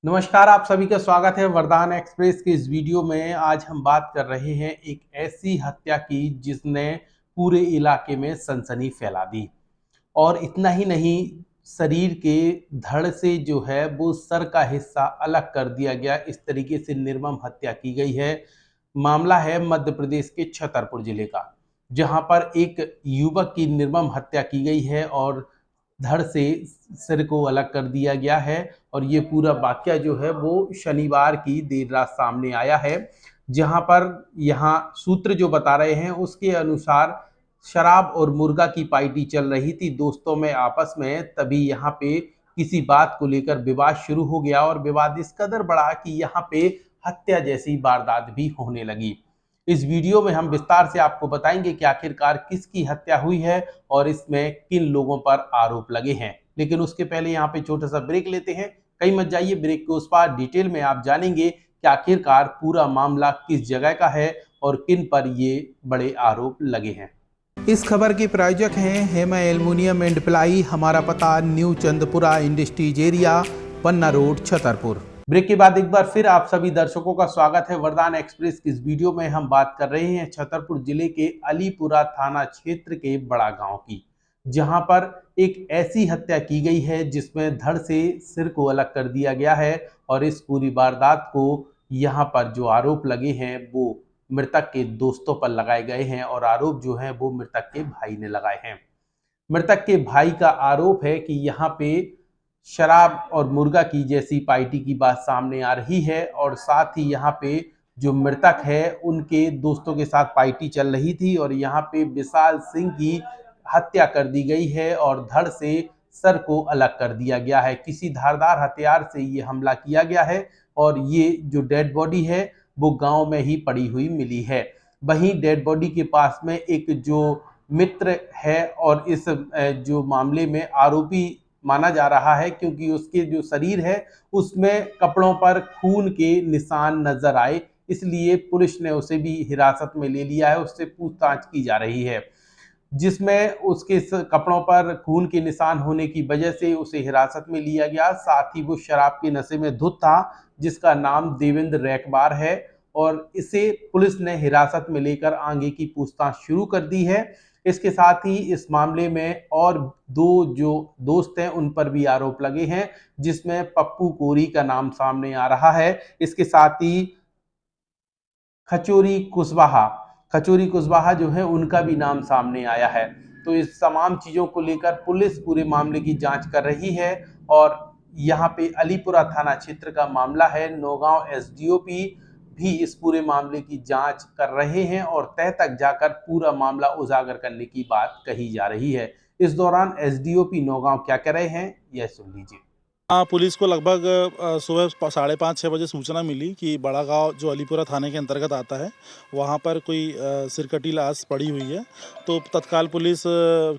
नमस्कार, आप सभी का स्वागत है वरदान एक्सप्रेस के इस वीडियो में। आज हम बात कर रहे हैं एक ऐसी हत्या की जिसने पूरे इलाके में सनसनी फैला दी। और इतना ही नहीं, शरीर के धड़ से जो है वो सर का हिस्सा अलग कर दिया गया। इस तरीके से निर्मम हत्या की गई है। मामला है मध्य प्रदेश के छतरपुर जिले का, जहां पर एक युवक की निर्मम हत्या की गई है और धड़ से सिर को अलग कर दिया गया है। और ये पूरा वाकया जो है वो शनिवार की देर रात सामने आया है, जहां पर यहाँ सूत्र जो बता रहे हैं उसके अनुसार शराब और मुर्गा की पार्टी चल रही थी दोस्तों में आपस में। तभी यहाँ पे किसी बात को लेकर विवाद शुरू हो गया और विवाद इस कदर बढ़ा कि यहाँ पे हत्या जैसी वारदात भी होने लगी। इस वीडियो में हम विस्तार से आपको बताएंगे कि आखिरकार किसकी हत्या हुई है और इसमें किन लोगों पर आरोप लगे हैं। लेकिन उसके पहले यहाँ पे छोटा सा ब्रेक लेते हैं। कहीं मत जाइए, ब्रेक के उस पार डिटेल में आप जानेंगे कि आखिरकार पूरा मामला किस जगह का है और किन पर ये बड़े आरोप लगे हैं। इस खबर के प्रायोजक हैं हेमा एल्युमिनियम एंड प्लाई। हमारा पता न्यू चंदपुरा इंडस्ट्रीज एरिया, पन्ना रोड, छतरपुर। ब्रेक के बाद एक बार फिर आप सभी दर्शकों का स्वागत है वरदान एक्सप्रेस की इस वीडियो में। हम बात कर रहे हैं छतरपुर जिले के अलीपुरा थाना क्षेत्र के बड़ा गांव की, जहां पर एक ऐसी हत्या की गई है जिसमें धड़ से सिर को अलग कर दिया गया है। और इस पूरी वारदात को यहां पर जो आरोप लगे हैं वो मृतक के दोस्तों पर लगाए गए हैं और आरोप जो है वो मृतक के भाई ने लगाए हैं। मृतक के भाई का आरोप है कि यहाँ पे शराब और मुर्गा की जैसी पार्टी की बात सामने आ रही है और साथ ही यहाँ पे जो मृतक है उनके दोस्तों के साथ पार्टी चल रही थी और यहाँ पे विशाल सिंह की हत्या कर दी गई है और धड़ से सर को अलग कर दिया गया है। किसी धारदार हथियार से ये हमला किया गया है और ये जो डेड बॉडी है वो गांव में ही पड़ी हुई मिली है। वहीं डेड बॉडी के पास में एक जो मित्र है और इस जो मामले में आरोपी माना जा रहा है, क्योंकि उसके जो शरीर है उसमें कपड़ों पर खून के निशान नजर आए, इसलिए पुलिस ने उसे भी हिरासत में ले लिया है। उससे पूछताछ की जा रही है, जिसमें उसके कपड़ों पर खून के निशान होने की वजह से उसे हिरासत में लिया गया। साथ ही वो शराब के नशे में धुत था, जिसका नाम देवेंद्र रैकबार है और इसे पुलिस ने हिरासत में लेकर आगे की पूछताछ शुरू कर दी है। इसके साथ ही इस मामले में और दो जो दोस्त हैं उन पर भी आरोप लगे हैं, जिसमें पप्पू कोरी का नाम सामने आ रहा है। इसके साथ ही खचोरी कुशवाहा खचोरी कुशवाहा जो है उनका भी नाम सामने आया है। तो इस तमाम चीजों को लेकर पुलिस पूरे मामले की जांच कर रही है और यहाँ पे अलीपुरा थाना क्षेत्र का मामला है। नौगांव एसडीओपी भी इस पूरे मामले की जांच कर रहे हैं और तह तक जाकर पूरा मामला उजागर करने की बात कही जा रही है। इस दौरान एसडीओपी नौगांव क्या कह रहे हैं, यह सुन लीजिए। हाँ, पुलिस को लगभग सुबह 5:30-6 बजे सूचना मिली कि बड़ा गांव जो अलीपुरा थाने के अंतर्गत आता है वहाँ पर कोई सिरकटी लाश पड़ी हुई है। तो तत्काल पुलिस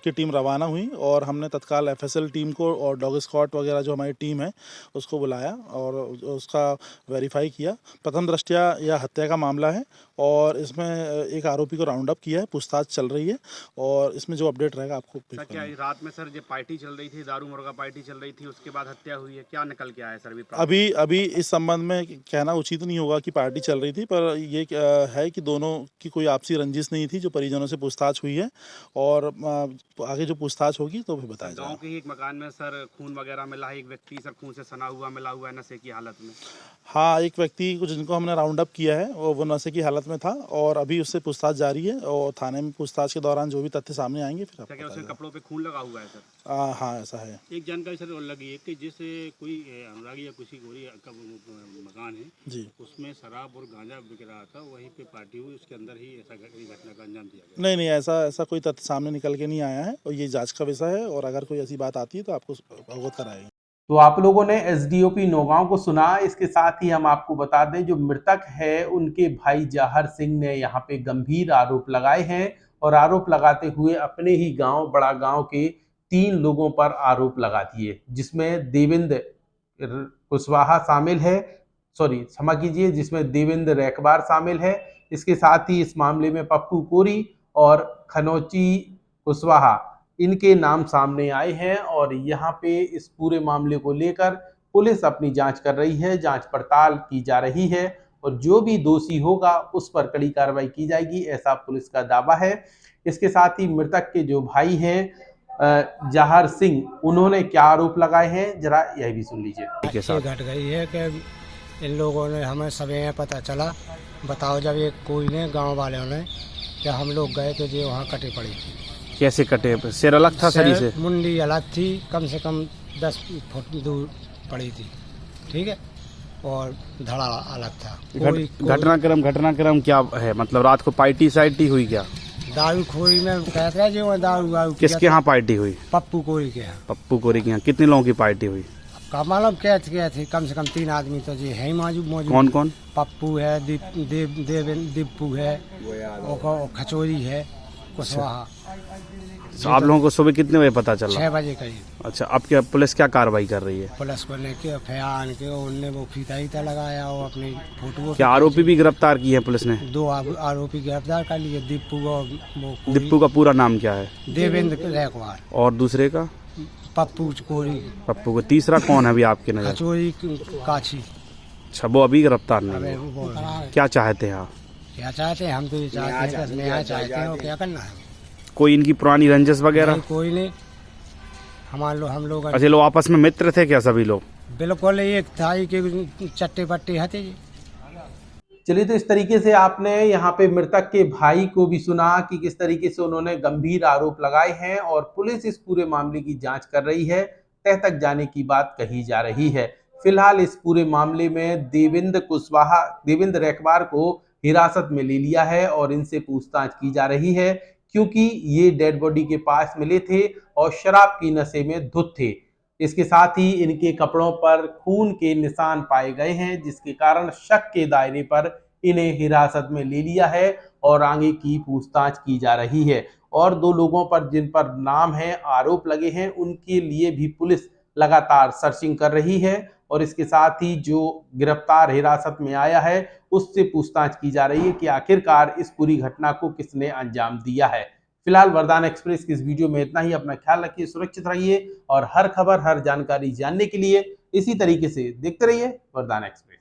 की टीम रवाना हुई और हमने तत्काल एफएसएल टीम को और डॉग स्क्वाड वगैरह जो हमारी टीम है उसको बुलाया और उसका वेरीफाई किया। प्रथम दृष्टया यह हत्या का मामला है और इसमें एक आरोपी को राउंड अप किया है, पूछताछ चल रही है और इसमें जो अपडेट रहेगा आपको। सर क्या रात में सर जो पार्टी चल रही थी, दारू मुर्गा पार्टी चल रही थी, उसके बाद हत्या हुई है, क्या निकल के आया सर? अभी इस संबंध में कहना उचित नहीं होगा कि पार्टी चल रही थी, पर ये है कि दोनों की कोई आपसी रंजिश नहीं थी जो परिजनों से पूछताछ हुई है और आगे जो पूछताछ होगी तो भी बताया जाएगा। गांव के ही एक मकान में सर खून वगैरह मिला है, एक व्यक्ति सर खून से सना हुआ मिला हुआ है नशे की हालत में। हाँ, एक व्यक्ति को जिनको हमने राउंड अप किया है वो नशे की हालत में था और अभी उससे पूछताछ जारी है और थाने में पूछताछ के दौरान जो भी तथ्य सामने आएंगे फिर क्या उसके कपड़ों पे खून लगा हुआ है सर? हाँ, ऐसा है। एक जानकारी सर और लगी है कि जैसे कोई अनुरागी या किसी गोरी का मकान है जी, उसमें शराब और गांजा बिक रहा था, वहीं पे पार्टी हुई, उसके अंदर ही ऐसा घटना का अंजाम दिया गया। नहीं, ऐसा कोई तथ्य सामने निकल के नहीं आया है और ये जांच का विषय है और अगर कोई ऐसी बात आती है तो आपको अवगत कराएंगे। तो आप लोगों ने एसडीओपी नौगांव को सुना। इसके साथ ही हम आपको बता दें, जो मृतक है उनके भाई जाहर सिंह ने यहाँ पे गंभीर आरोप लगाए हैं और आरोप लगाते हुए अपने ही गांव बड़ा गांव के 3 लोगों पर आरोप लगा दिए, जिसमें देवेंद्र कुशवाहा शामिल है, सॉरी क्षमा कीजिए, जिसमें देवेंद्र रैकबार शामिल है। इसके साथ ही इस मामले में पप्पू कोरी और खनौची कुशवाहा इनके नाम सामने आए हैं और यहाँ पे इस पूरे मामले को लेकर पुलिस अपनी जांच कर रही है, जांच पड़ताल की जा रही है और जो भी दोषी होगा उस पर कड़ी कार्रवाई की जाएगी, ऐसा पुलिस का दावा है। इसके साथ ही मृतक के जो भाई हैं जहार सिंह, उन्होंने क्या आरोप लगाए हैं, जरा यह भी सुन लीजिए। ये घट गई है कि इन लोगों ने हमें सवेरे पता चला, बताओ जब ये कोई ने गांव वालों ने कि हम लोग गए थे जो वहाँ कटे पड़ी थी। कैसे कटे? सिर अलग था शरीर से? मुंडी अलग थी, कम से कम 10 फुट दूर पड़ी थी, ठीक है, और धड़ा अलग था। घटनाक्रम क्या है? मतलब रात को पार्टी साइटी हुई क्या? दारू खोरी में कहते हैं जो दारू किसके यहाँ पार्टी हुई? पप्पू कोरी के यहाँ। पप्पू कोरी के यहाँ। कितने लोगों की पार्टी हुई? का मालूम क्या थे, कम से कम 3 आदमी तो जी है ही मौजूद। कौन कौन? पप्पू है, दीपू है, और खचोरी है, कुशवाहा। तो आप लोगों को सुबह कितने बजे पता चला? 6 बजे करीब। अच्छा, अब क्या पुलिस क्या कार्रवाई कर रही है? पुलिस को लेके फयान के उनने वो फीता लगाया और अपनी फोटो। क्या आरोपी भी गिरफ्तार किए हैं पुलिस ने? 2 आरोपी गिरफ्तार कर लिए, दीपू और वो। दीपू का पूरा नाम क्या है? देवेंद्र रैकवार। और दूसरे का? पप्पू कोरी। पप्पू को। तीसरा कौन है अभी आपके नजर? खचोरी काछी। अच्छा, वो अभी गिरफ्तार नहीं है। क्या चाहते हैं आप? क्या चाहते हैं? हम तो ये चाहते हैं, न्याय चाहते हैं, और क्या करना है। कोई इनकी पुरानी रंजिश वगैरह? कोई नहीं, हम लोग। अच्छा, लोग आपस में मित्र थे क्या सभी लोग? बिल्कुल, एक था कि चट्टे पट्टे हते जी। चलिए, तो इस तरीके से आपने यहाँ पे मृतक के भाई को भी सुना कि किस तरीके से उन्होंने गंभीर आरोप लगाए हैं और पुलिस इस पूरे मामले की जांच कर रही है, तह तक जाने की बात कही जा रही है। फिलहाल इस पूरे मामले में देवेंद्र रैकवार को हिरासत में ले लिया है और इनसे पूछताछ की जा रही है, क्योंकि ये डेड बॉडी के पास मिले थे और शराब की नशे में धुत थे। इसके साथ ही इनके कपड़ों पर खून के निशान पाए गए हैं, जिसके कारण शक के दायरे पर इन्हें हिरासत में ले लिया है और आगे की पूछताछ की जा रही है। और 2 लोगों पर जिन पर नाम है, आरोप लगे हैं, उनके लिए भी पुलिस लगातार सर्चिंग कर रही है और इसके साथ ही जो गिरफ्तार हिरासत में आया है उससे पूछताछ की जा रही है कि आखिरकार इस पूरी घटना को किसने अंजाम दिया है। फिलहाल वरदान एक्सप्रेस की इस वीडियो में इतना ही। अपना ख्याल रखिए, सुरक्षित रहिए और हर खबर, हर जानकारी जानने के लिए इसी तरीके से देखते रहिए वरदान एक्सप्रेस।